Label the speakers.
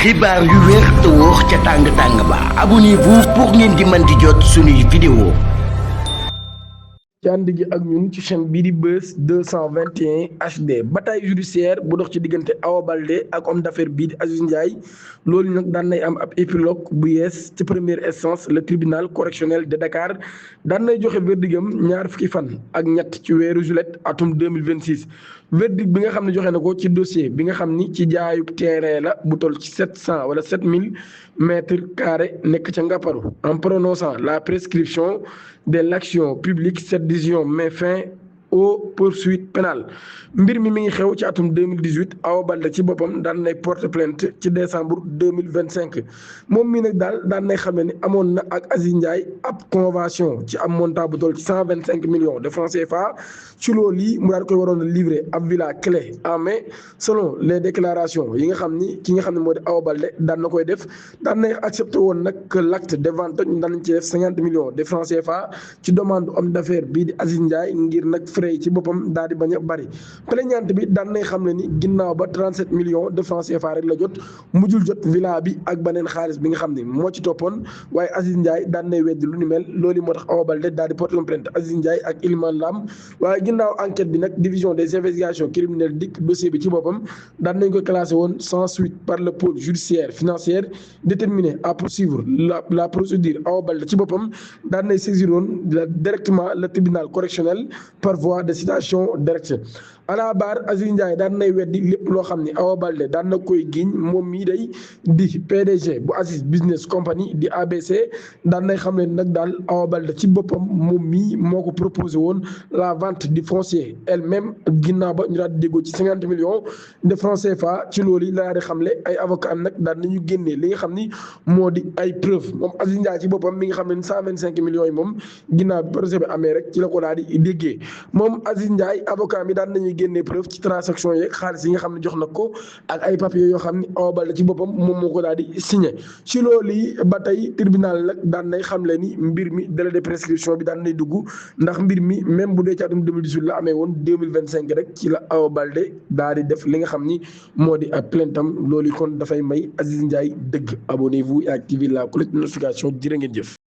Speaker 1: xibaar yu wér te wóor ca tàng ba abonnez-vous pour ngeen di mën di jot suñuy vidéo.
Speaker 2: ci ànd gi ak ñun ci chaîne bii di Buzz 221 HD bataille judiciaire bu dox ci diggante Awa Baldé ak homme d'affaires bii di Aziz Ndiaye loolu nag daan nay am ab épilogue bu yees ci première instance le tribunal correctionnel de Dakar daan nay joxe verdigam ñaar fukki fan ak ñett ci weeru juillet atum 2026 verdict bi nga xam ne joxe na ko ci dossier bi nga xam ni ci jaayub terrain la bu toll ci 700 wala 7000 mètres carrés nekk ca Ngaparou en prononçant la prescription de l'action publique. Cette décision met fin aux poursuites pénales mbir mi ngi xew ci atum 2018 Awa Baldé ci boppam daan nay porte plainte ci décembre 2025 moom mii nag daan nay xam ne ni amoon na ak Aziz Ndiaye ab convention ci am montant bu toll ci 125 millions de francs CFA ci loolu yi mu daal koy waroon a livrer ab villa clé en main selon les déclarations yi nga xam ni ki nga xam ne moo di Awa Baldé daan na koy def daan nay accepté woon nag que l'acte de vente ñu daan nañ ci def 50 millions de francs CFA ci demande homme d'affaires bii di Aziz Ndiaye ngir nag frais ci boppam daal di bañ a bari plaignante bi daan nay xam ne ni ginnaaw ba 37 millions de francs CFA rek la jot mujjul jot villa bi ak beneen xaalis bi nga xam ne moo ci toppoon waaye Aziz Ndiaye daan nay weddi lu ni mel loolu moo tax Awa Baldé daal di porter plainte Aziz Ndiaye ak Iliman Lam waaye ginnaaw enquête bi nag division des investigations criminelles dikk dossier bi ci boppam daan nañ ko classé woon sans suite par le pôle judiciaire financière déterminé à poursuivre la procédure. Awa Baldé ci boppam daan nay saisir woon directement le tribunal correctionnel par voie de citation directe. À la barre Aziz Ndiaye daan nay weddi lépp loo xam ni Awa Baldé daan na koy giiñ moom mii day di PDG bu Aziz Business Company di ABC daan nay xam ne nag daal Awa Baldé ci boppam moom mii moo ko proposé woon la vente du foncier elle-même ginnaaw ba ñu daal di déggoo ci 50 millions de francs CFA ci loolu yi la di xamle ay avocat am nag daan nañu génnee li nga xam ni moo di ay preuve moom Aziz Ndiaye ci boppam mi nga xam ne 125 millions yi moom ginnaaw bi projet bi amee rek ci la ko daal di déggee moom Aziz Ndiaye avocat mi daan nañuy génnee preuve ci transaction yeeg xaalis yi nga xam ne jox na ko ak ay papiers yoo xam ni Awa Baldé ci boppam moom moo ko daal di signé ci loolu yi ba tey tribunal nag daan nay xamle ni mbir mi délai de prescription bi daan nay dugg ndax mbir mi même bu dee ci atum 2018 la amee woon 2025 rek ci la Awa Baldé daal di def li nga xam ni moo di ab plaintam loolu kon dafay may Aziz Ndiaye dëgg abonnez-vous et activez la cloche de notification jërë ngeen jëf.